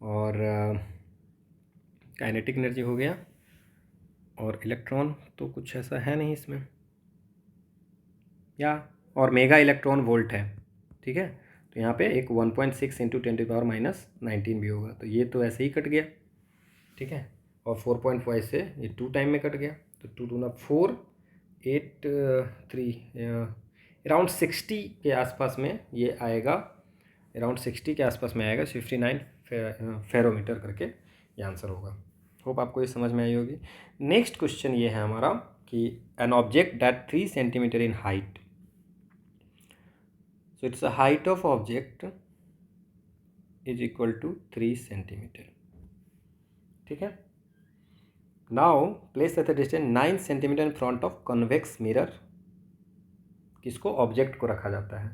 A: और काइनेटिक एनर्जी हो गया, और इलेक्ट्रॉन तो कुछ ऐसा है नहीं इसमें, या और मेगा इलेक्ट्रॉन वोल्ट है, ठीक है। तो यहाँ पे एक 1.6 × 10⁻⁻19 भी होगा, तो ये तो ऐसे ही कट गया, ठीक है, और 4.5 से ये 2 टाइम में कट गया, तो 2 2 × 4 8 3 अराउंड 60 के आसपास में ये आएगा, अराउंड 60 के आसपास में आएगा, 59 फेरोमीटर करके ये आंसर होगा। होप आपको ये समझ में आई होगी। नेक्स्ट क्वेश्चन ये है हमारा कि an object that 3 centimetre in height, so it's the height of object is equal to 3 centimetre, ठीक है। Now place at the distance 9 centimetre in front of convex mirror. किसको? ऑब्जेक्ट को रखा जाता है।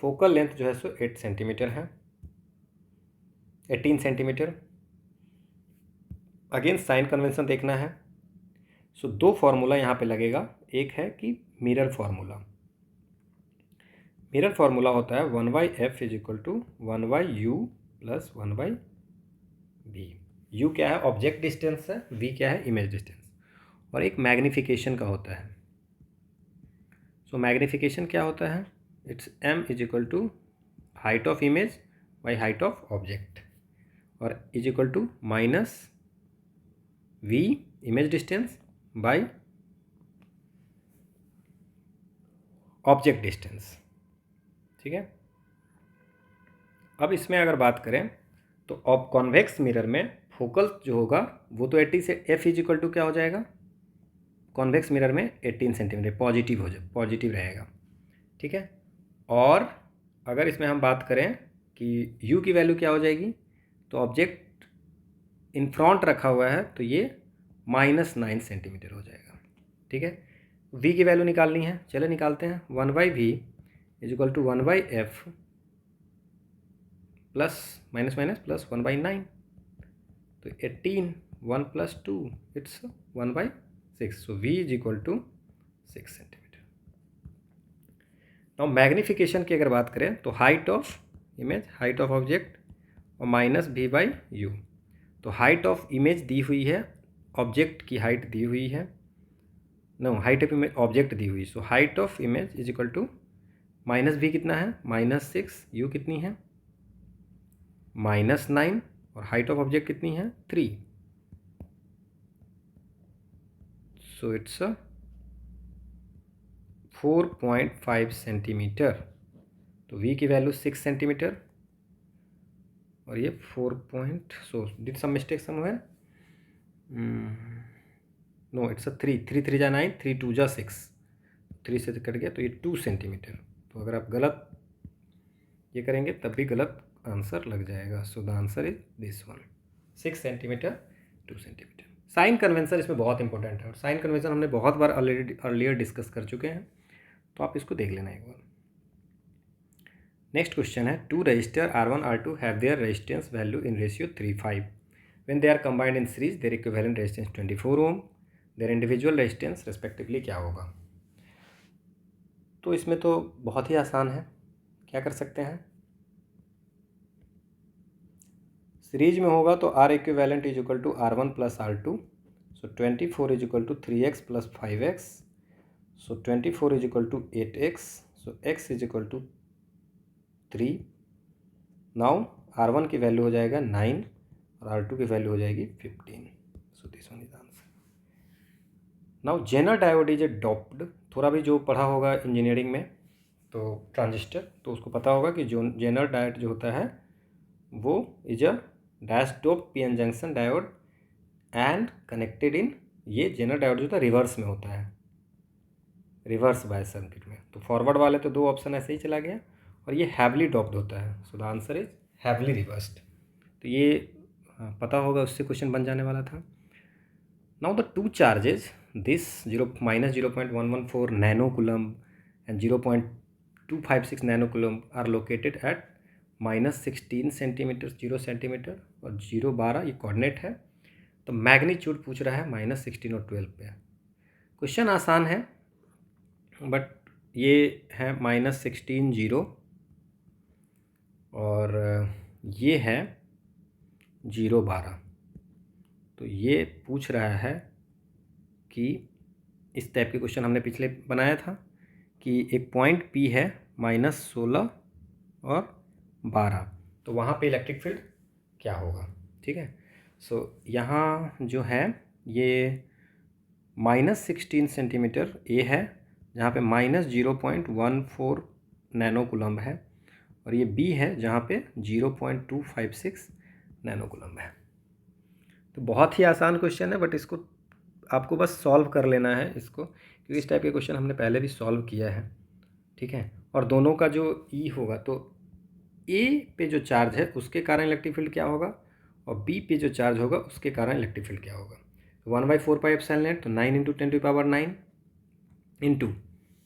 A: फोकल लेंथ जो है सो 8 सेंटीमीटर है, 18 सेंटीमीटर। अगेन साइन कन्वेंशन देखना है। सो दो फार्मूला यहाँ पे लगेगा। एक है कि मिरर फार्मूला। मिरर फार्मूला होता है 1/f is equal to 1/u plus 1/v। u क्या है? ऑब्जेक्ट डिस्टेंस है। v क्या है? Image distance. और एक मैग्निफिकेशन का होता है। सो मैग्निफिकेशन क्या होता है? It's m is equal to height of image by height of object, और is equal to minus v image distance by object distance. ठीक है। अब इसमें अगर बात करें तो अब कॉन्वेक्स मिरर में फोकल जो होगा वो तो 80 से f इज इक्वल टू क्या हो जाएगा? कॉन्वेक्स मिरर में 18 सेंटीमीटर पॉजिटिव रहेगा। ठीक है। और अगर इसमें हम बात करें कि u की वैल्यू क्या हो जाएगी, तो ऑब्जेक्ट इन फ्रंट रखा हुआ है तो ये -9 सेंटीमीटर हो जाएगा। ठीक है। v की वैल्यू निकालनी है, चले निकालते हैं। 1/v is equal to 1/f plus minus minus plus 1/9, तो 18 1 प्लस 2 it's 1/6। So v is equal to 6 centimetre. Now magnification की अगर बात करें तो height of image, height of object और माइनस v/u। तो हाइट ऑफ इमेज दी हुई है, ऑब्जेक्ट की हाइट दी हुई है, no height of image object दी हुई। So height of image is equal to minus v कितना है? -6। u कितनी है? -9। और हाइट ऑफ ऑब्जेक्ट कितनी है? 3। So it's 4.5 centimetre. तो v की वैल्यू 6 सेंटीमीटर और ये 4. Did some mistake somewhere? No it's 3 3 जा 9, 3 2 जा 6, 3 से कट गया तो ये 2 सेंटीमीटर। तो अगर आप गलत ये करेंगे तब भी गलत आंसर लग जाएगा। So the answer is this one, 6 centimetre 2 centimetre. Sign convention इसमें बहुत इंपॉर्टेंट है और साइन कन्वेंशन हमने बहुत बार अर्लियर डिस्कस कर चुके हैं, तो आप इसको देख लेना एक बार। नेक्स्ट क्वेश्चन है, two resistor R1 R2 have their resistance value in ratio 3:5 when they are combined in series their equivalent resistance 24 ohm, their individual resistance respectively क्या होगा? तो इसमें तो बहुत ही आसान है। क्या कर सकते हैं? सीरीज में होगा तो R equivalent is equal to R1 plus R2। So 24 is equal to 3x plus 5x। So 24 is equal to 8x। So x is equal to 3। Now R1 की वैल्यू हो जाएगा 9 और R2 की वैल्यू हो जाएगी 15। So this one is answer. Now zener diode is a doped. थोड़ा भी जो पढ़ा होगा इंजीनियरिंग में तो ट्रांजिस्टर, तो उसको पता होगा कि जो जेनर डायोड जो होता है वो is a dash dope P N junction diode and connected in, ये जेनर डायोड जो होता है रिवर्स में होता है, रिवर्स बायस सर्किट में। तो फॉरवर्ड वाले तो दो ऑप्शन ऐसे ही चला गया, और ये हैवली डॉप्ड होता है। सो the answer is heavily reversed. तो ये पता होगा, उससे क्वेश्चन बन जाने वाला था। Now the two charges this -0.114 nano coulomb and 0.256 nano coulomb are located at -16 centimetre 0 centimetre और 0.12 ये कोऑर्डिनेट है। तो मैग्नीट्यूड पूछ रहा है -16 और 12 पे। क्वेश्चन आसान है बट ये है -16 0 और ये है 0.12। तो ये पूछ रहा है कि इस टाइप के क्वेश्चन हमने पिछले बनाया था कि एक पॉइंट P है -16 और 12, तो वहाँ पे इलेक्ट्रिक फील्ड क्या होगा? ठीक है। सो यहाँ जो है ये -16 सेंटीमीटर A है, जहाँ पे -0.14 नैनो कूलम्ब है, और ये B है जहाँ पे 0.256 नैनो कूलम्ब है। तो बहुत ही आसान क्वेश्चन है, बट इसको आपको बस सॉल्व कर लेना है इसको, क्योंकि इस टाइप के क्वेश्चन हमने पहले भी सॉल्व किया है। ठीक है। और दोनों का जो E होगा, तो A पे जो चार्ज है उसके कारण इलेक्ट्रिक फील्ड क्या होगा, और B पे जो चार्ज होगा उसके कारण इलेक्ट्रिक फील्ड क्या होगा। तो 1/4 एप्सिलॉन नॉट, तो 9 × 10⁹ इंटू,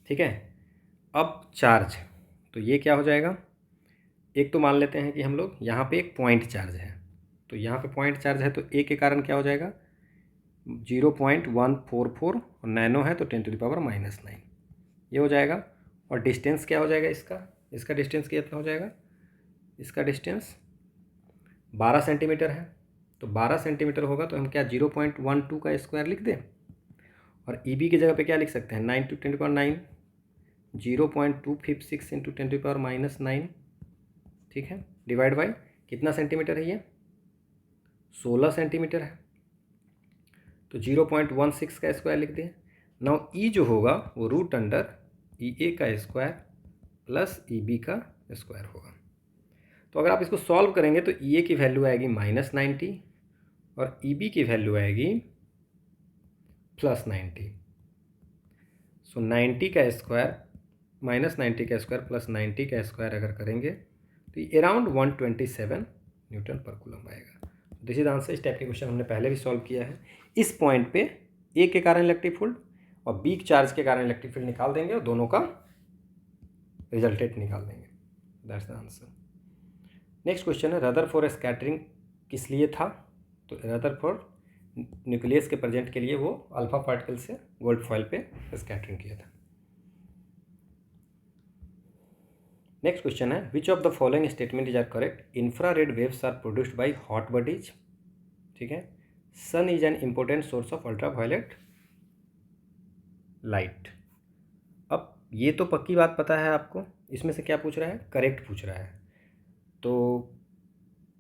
A: ठीक है। अब चार्ज, तो ये क्या हो जाएगा, एक तो मान लेते हैं कि हम लोग यहाँ पे एक पॉइंट चार्ज है, तो यहाँ पे पॉइंट चार्ज है तो ए के कारण क्या हो जाएगा 0.144 और नैनो है तो 10⁻⁻9 ये हो जाएगा। और डिस्टेंस क्या हो जाएगा इसका डिस्टेंस कितना हो जाएगा, इसका डिस्टेंस 12 सेंटीमीटर है, तो 12 सेंटीमीटर होगा तो हम क्या 0.12 का स्क्वायर लिख दें, और ई बी की जगह पे क्या लिख सकते हैं 9 × 10⁻9 0.256 × 10⁻⁻9, ठीक है, डिवाइड बाई कितना सेंटीमीटर है ये 16 सेंटीमीटर है, तो 0.16 का स्क्वायर लिख दें। नाउ ई जो होगा वो √ई ए का स्क्वायर प्लस ई बी का स्क्वायर होगा। तो अगर आप इसको सॉल्व करेंगे तो ई ए की वैल्यू आएगी -90 और ई बी की वैल्यू आएगी +90। सो 90 का स्क्वायर -90 का स्क्वायर प्लस 90 का स्क्वायर अगर करेंगे तो ये अराउंड 127 न्यूटन पर कूलम आएगा। This is answer. इस टाइप के क्वेश्चन हमने पहले भी सॉल्व किया है। इस पॉइंट पे ए के कारण इलेक्ट्रिक फील्ड और बी चार्ज के कारण इलेक्ट्रिक फील्ड निकाल देंगे और दोनों का रिजल्टेंट निकाल देंगे। That's the answer. Next question है रदरफोर्ड स्कैटरिंग किस लिए था, तो रदरफोर्ड न्यूक्लियस के प्रेजेंट के लिए वो अल्फा पार्टिकल से गोल्ड फॉइल पे स्कैटरिंग किया था। नेक्स्ट क्वेश्चन है which of the following statement is are correct, infrared waves are produced by hot bodies, ठीक है, sun is an important source of ultraviolet light. अब ये तो पक्की बात पता है आपको, इसमें से क्या पूछ रहा है, करेक्ट पूछ रहा है। तो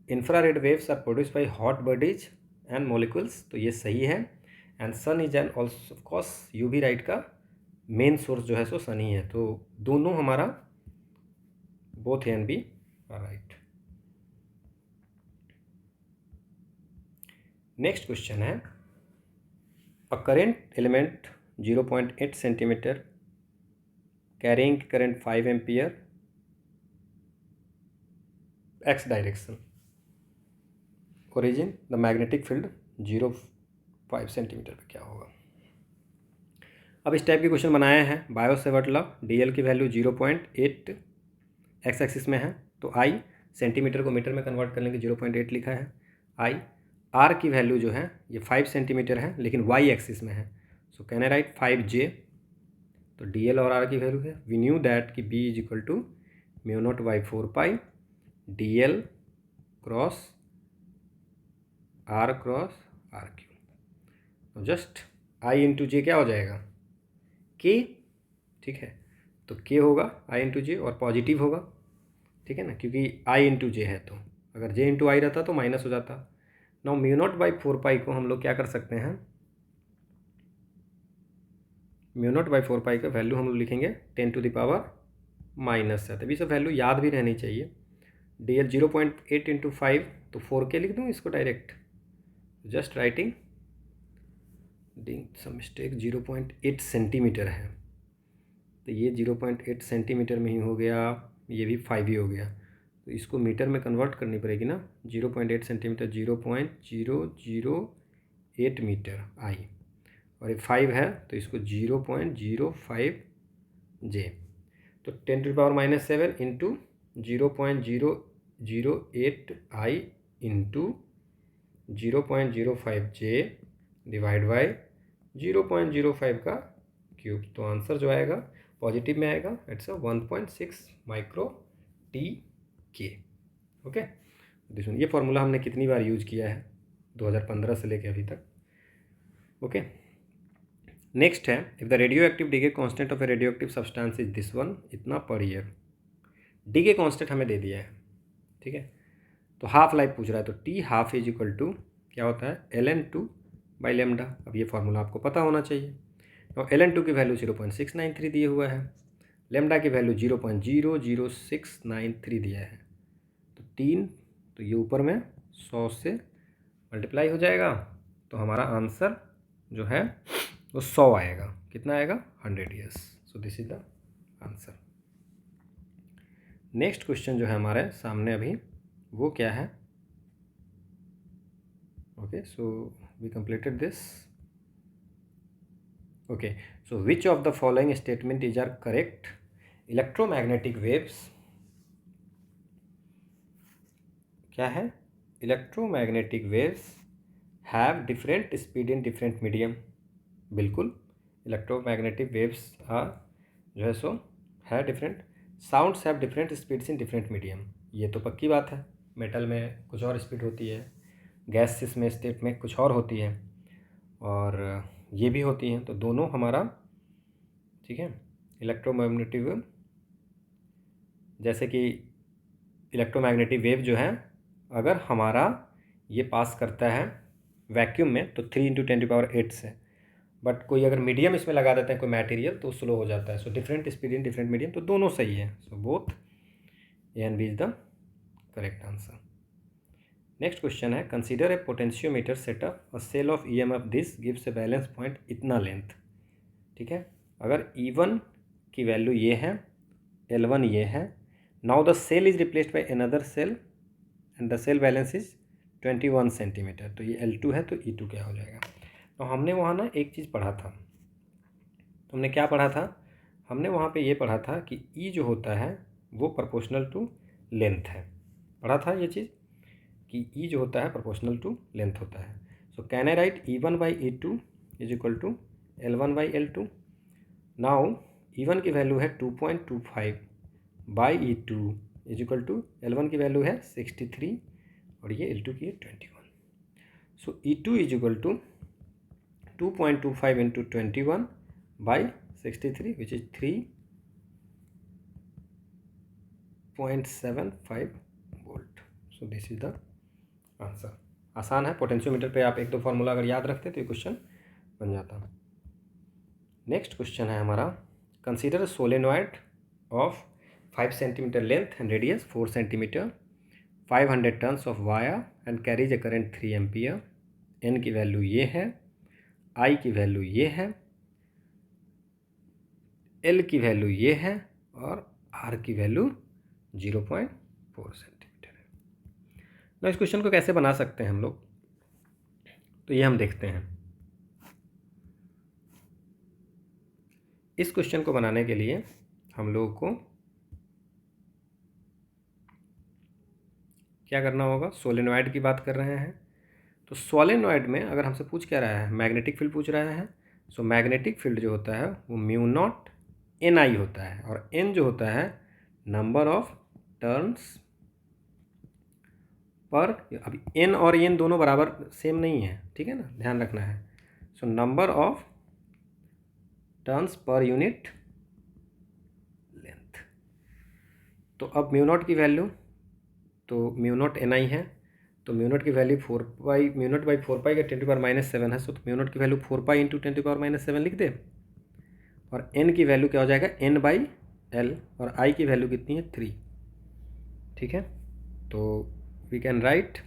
A: infrared waves are produced by hot bodies and molecules, तो ये सही है। And sun is an also of course UV light का मेन सोर्स जो है सो सन ही है, तो दोनों हमारा both A and B are right. Next question है a current element 0.8 centimetre carrying current 5 ampere x direction, origin the magnetic field 0.5 centimetre पे क्या होगा। अब इस टाइप के क्वेश्चन बनाए हैं बायो सेवर्ट लॉ, डीएल की वैल्यू 0.8 एक्स एक्सिस में है, तो आई सेंटीमीटर को मीटर में कन्वर्ट कर लेंगे, 0.8 लिखा है। आई आर की वैल्यू जो है ये 5 सेंटीमीटर है लेकिन वाई एक्सिस में है, so can I right 5J, तो डीएल और आर की वैल्यू है। वी न्यू दैट कि B is equal to μ0/4π DL cross R cross RQ, तो जस्ट आई इंटू जे क्या हो जाएगा K, ठीक है, तो K होगा आई इंटू जे और पॉजिटिव होगा, ठीक है ना, क्योंकि आई इंटू जे है, तो अगर जे इंटू आई रहता तो माइनस हो जाता। नाउ μ0/4π को हम लोग क्या कर सकते हैं, μ0/4π का वैल्यू हम लोग लिखेंगे 10⁻⁻⁻, तभी सब वैल्यू याद भी रहनी चाहिए। DL 0.8 × 5 तो 4K लिख दूँ इसको direct, just writing some mistake 0.8 centimetre है, तो ये 0.8 सेंटीमीटर में ही हो गया, ये भी 5 ही हो गया, तो इसको मीटर में कन्वर्ट करनी पड़ेगी ना, 0.8 सेंटीमीटर 0.008 मीटर आई, और ये 5 है तो इसको 0.05J, तो 10⁻⁻7 into 0.008 I into 0.05J divide by 0.05 का क्यूब, तो आंसर जो आएगा पॉजिटिव में आएगा, इट्स 1.6 माइक्रो TK। ओके, देखो ये फॉर्मूला हमने कितनी बार यूज किया है 2015 से लेके अभी तक। ओके, नेक्स्ट है if the radioactive decay constant of a radioactive substance is this one, इतना पर ईयर। डीके कॉन्स्टेंट हमें दे दिया है, ठीक है, तो हाफ लाइफ पूछ रहा है, तो T half is equal to क्या होता है ln2/λ। अब ये फार्मूला आपको पता होना चाहिए। और ln2 की वैल्यू 0.693 दिए हुआ है, लेमडा की वैल्यू 0.00693 दिया है, तो 3, तो ये ऊपर में 100 से मल्टीप्लाई हो जाएगा, तो हमारा आंसर जो है वो 100 आएगा। कितना आएगा 100 years. So this is the answer. Next question जो है हमारे सामने अभी वो क्या है, okay, so we completed this. Okay, so which of the following statement is are correct? Electromagnetic waves क्या है? Electromagnetic waves have different speed in different medium. बिल्कुल, इलेक्ट्रोमैग्नेटिक वेव्स आर जो है सो है different. Sounds have different speeds in different medium, ये तो पक्की बात है। मेटल में कुछ और स्पीड होती है, गैसेस में स्टेट में कुछ और होती है, और ये भी होती हैं, तो दोनों हमारा ठीक है। इलेक्ट्रोमैग्नेटिक वेव, जैसे कि इलेक्ट्रोमैग्नेटिक वेव जो है अगर हमारा ये पास करता है वैक्यूम में तो 3 × 10⁸ से, बट कोई अगर मीडियम इसमें लगा देते हैं कोई मटेरियल तो स्लो हो जाता है। So different speed in different medium, तो दोनों सही है। So both A and B is the correct answer. Next question है, consider a potentiometer setup, a cell of EMF this gives a balance point इतना length. ठीक है, अगर E1 की वैल्यू ये है, L1 ये है, now the cell is replaced by another cell and the cell balance is 21 centimetre, तो ये L2 है, तो E2 क्या हो जाएगा? तो हमने वहाँ ना एक चीज़ पढ़ा था, तो हमने क्या पढ़ा था? हमने वहाँ पे ये पढ़ा था कि E जो होता है वो प्रोपोर्शनल टू लेंथ है। पढ़ा था ये चीज़ कि E जो होता है प्रोपोर्शनल टू लेंथ होता है। So can I write E1/E2 is equal to L1/L2। Now E1 की वैल्यू है 2.25 by E2 is equal to L1 की वैल्यू है 63 और ये L2 की है 21। So E2 is equal to 2.25 into 21 by 63 which is 3.75 volt. So this is the answer. आसान है, पोटेंशियोमीटर पे आप 1-2 फार्मूला अगर याद रखते तो ये क्वेश्चन बन जाता। नेक्स्ट क्वेश्चन है हमारा, consider solenoid of 5 centimetre length and radius 4 centimetre, 500 turns of wire and carries a current 3 ampere. N की वैल्यू ये है, आई की वैल्यू ये है, एल की वैल्यू ये है और आर की वैल्यू 0.4 सेंटीमीटर है। ना इस क्वेश्चन को कैसे बना सकते हैं हम लोग, तो ये हम देखते हैं। इस क्वेश्चन को बनाने के लिए हम लोगों को क्या करना होगा? सोलेनॉइड की बात कर रहे हैं, तो सोलेनॉइड में अगर हमसे पूछ क्या रहा है, मैग्नेटिक फील्ड पूछ रहा है। सो मैग्नेटिक फील्ड जो होता है वो μ0 Ni होता है, और N जो होता है नंबर ऑफ टर्न्स पर, अभी N और N दोनों बराबर सेम नहीं है, ठीक है ना, ध्यान रखना है। सो number of turns per unit length. तो अब μ0 की वैल्यू, तो μ0 Ni है, तो μ0 की वैल्यू 4π का 10⁻⁷ है। सो तो μ0 की वैल्यू 4π इंटू 10⁻⁷ लिख दे, और n की वैल्यू क्या हो जाएगा? n/l, और i की वैल्यू कितनी है? 3। ठीक है, तो we can write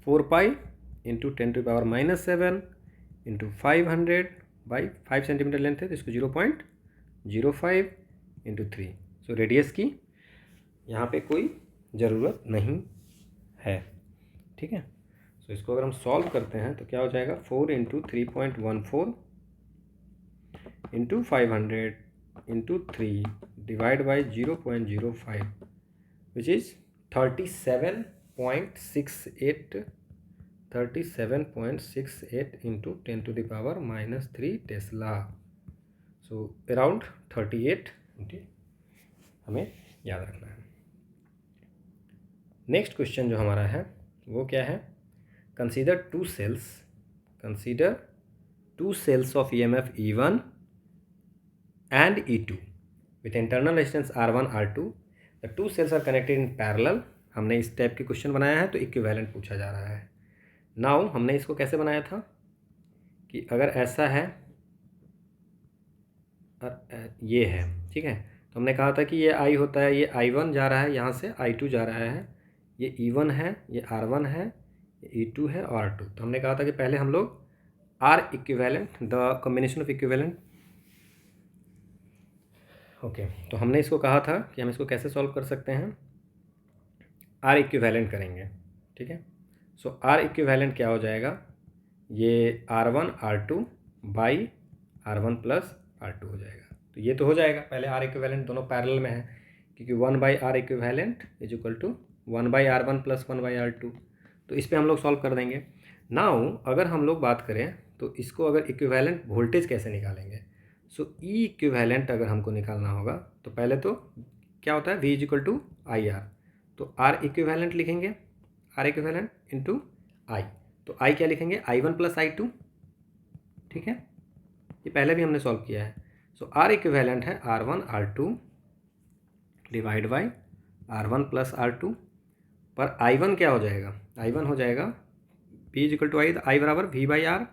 A: 4π into 10⁻⁷ into 500/5 centimetre length है, तो इसको 0.05 इंटू 3। सो रेडियस की यहाँ पे कोई ज़रूरत नहीं है। ठीक है, सो इसको अगर हम सॉल्व करते हैं तो क्या हो जाएगा? 4 into 3.14 into 500 into 3 divide by 0.05 which is 37.68 into 10⁻³ Tesla. So around 38 हमें याद रखना है। नेक्स्ट क्वेश्चन जो हमारा है वो क्या है? Consider two cells of EMF E1 and E2 with internal resistance R1 R2, the two cells are connected in parallel। हमने इस टाइप के क्वेश्चन बनाया है, तो इक्विवेलेंट पूछा जा रहा है। नाउ हमने इसको कैसे बनाया था कि अगर ऐसा है और ये है, ठीक है, तो हमने कहा था कि ये I होता है, ये I1 जा रहा है, यहाँ से I2 जा रहा है, ये E1 है, ये R1 है, ये E2 है और R2। तो हमने कहा था कि पहले हम लोग R equivalent, the combination of equivalent, okay, तो हमने इसको कहा था कि हम इसको कैसे सॉल्व कर सकते हैं? R इक्विवेलेंट करेंगे। ठीक है, सो R इक्विवेलेंट क्या हो जाएगा? ये R1 R2 by R1 plus R2 हो जाएगा। तो ये तो हो जाएगा, पहले R इक्विवेलेंट दोनों पैरेलल में है, क्योंकि 1/R equivalent is equal to 1/R1 plus 1/R2। तो इस पे हम लोग सॉल्व कर देंगे। नाउ अगर हम लोग बात करें तो इसको अगर इक्विवेलेंट वोल्टेज कैसे निकालेंगे, सो ई इक्विवेलेंट अगर हमको निकालना होगा तो पहले तो क्या होता है, V is equal to IR। तो R इक्विवेलेंट लिखेंगे, R इक्विवेलेंट इंटू I। तो I क्या लिखेंगे, I1 प्लस I2। ठीक है, ये पहले भी हमने सॉल्व किया है। सो R इक्विवेलेंट है R1 R2 divide by R1 plus R2, पर I1 क्या हो जाएगा, I1 हो जाएगा P is equal to I, I बराबर V by R।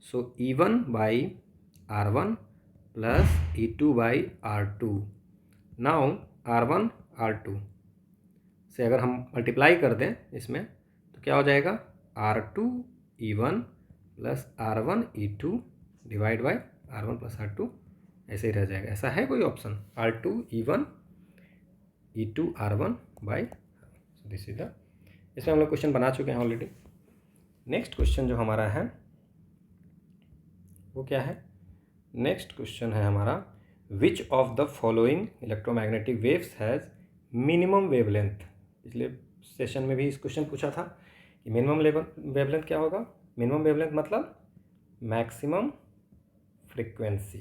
A: So E1 by R1 plus E2 by R2। Now R1 R2 से अगर हम मल्टीप्लाई कर दें इसमें तो क्या हो जाएगा, R2 E1 plus R1 E2 divide by R1 plus R2, ऐसे ही रह जाएगा। ऐसा है कोई option, R2 E1 E2 R1 by, this is the, इसमें हम लोग क्वेश्चन बना चुके हैं ऑलरेडी। नेक्स्ट क्वेश्चन जो हमारा है वो क्या है, नेक्स्ट क्वेश्चन है हमारा, विच of the following electromagnetic waves has minimum wavelength. पिछले सेशन में भी इस क्वेश्चन पूछा था कि मिनिमम वेवलेंथ क्या होगा। मिनिमम वेवलेंथ मतलब मैक्सिमम फ्रीक्वेंसी।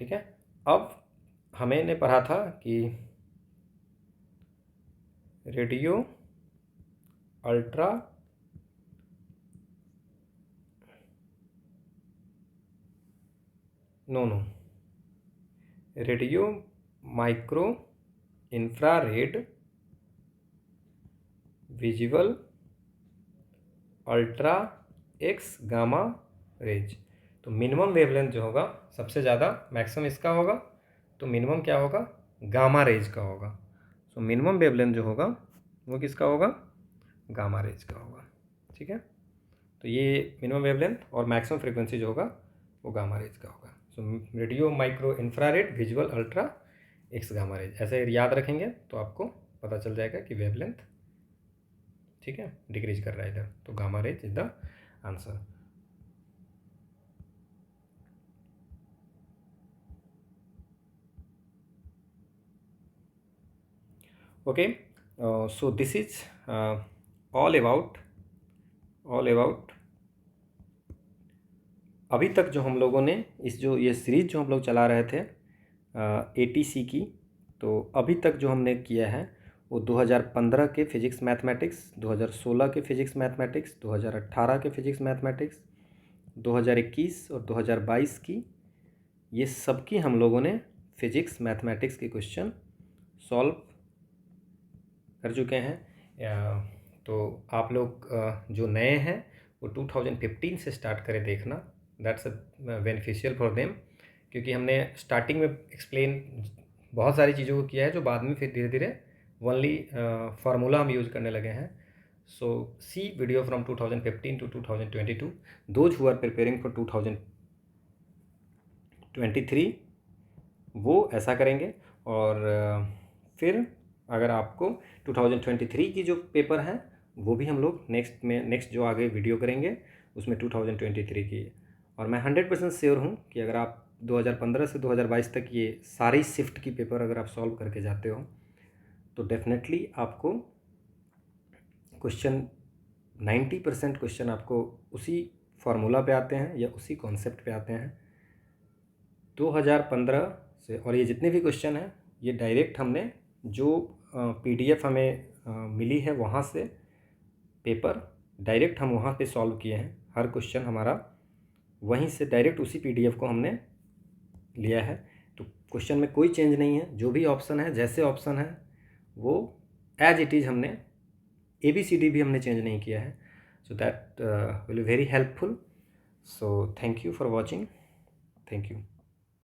A: ठीक है, अब हमें ने पढ़ा था कि radio ultra radio micro infrared visual ultra X gamma raise. तो मिनिमम वेवलेंथ जो होगा सबसे ज़्यादा, मैक्सिमम इसका होगा, तो मिनिमम क्या होगा, गामा रेज का होगा। सो मिनिमम वेवलेंथ जो होगा वो किसका होगा, गामा रेज का होगा। ठीक है, तो ये मिनिमम वेवलेंथ और मैक्सिमम फ्रीक्वेंसी जो होगा वो गामा रेज का होगा। So radio micro infrared visual ultra X gamma rays, ऐसे याद रखेंगे तो आपको पता चल जाएगा कि वेवलेंथ, ठीक है, डिक्रीज कर रहा है इधर, तो gamma rays is the answer. Okay, so this is all about अभी तक जो हम लोगों ने इस जो ये सीरीज जो हम लोग चला रहे थे ATC की, तो अभी तक जो हमने किया है वो 2015 के फिजिक्स मैथमेटिक्स, 2016 के फिजिक्स मैथमेटिक्स, 2018 के फिजिक्स मैथमेटिक्स, 2021 और 2022 की, ये सब की हम लोगों ने फिजिक्स मैथमेटिक्स के क्वेश्चन सॉल्व कर चुके हैं। तो आप लोग जो नए हैं वो 2015 से स्टार्ट करें देखना, दैट्स बेनिफिशियल फॉर देम, क्योंकि हमने स्टार्टिंग में एक्सप्लेन बहुत सारी चीज़ों को किया है जो बाद में फिर धीरे धीरे ओनली फार्मूला हम यूज़ करने लगे हैं। So see video from 2015 to 2022, those who are preparing for 2023 वो ऐसा करेंगे। और फिर अगर आपको 2023 की जो पेपर हैं वो भी हम लोग नेक्स्ट जो आगे वीडियो करेंगे उसमें 2023 की। और मैं 100% श्योर हूँ कि अगर आप 2015 से 2022 तक ये सारी शिफ्ट की पेपर अगर आप सॉल्व करके जाते हो तो डेफिनेटली आपको क्वेश्चन 90% क्वेश्चन आपको उसी फार्मूला पे आते हैं या उसी कॉन्सेप्ट पे आते हैं 2015 से। और ये जितने भी क्वेश्चन हैं ये डायरेक्ट हमने जो PDF हमें मिली है वहाँ से पेपर डायरेक्ट हम वहाँ पे सॉल्व किए हैं। हर क्वेश्चन हमारा वहीं से डायरेक्ट उसी PDF को हमने लिया है, तो क्वेश्चन में कोई चेंज नहीं है। जो भी ऑप्शन है, जैसे ऑप्शन है वो एज इट इज़ हमने, ABCD भी हमने चेंज नहीं किया है। So that will be very helpful. So thank you for watching, thank you.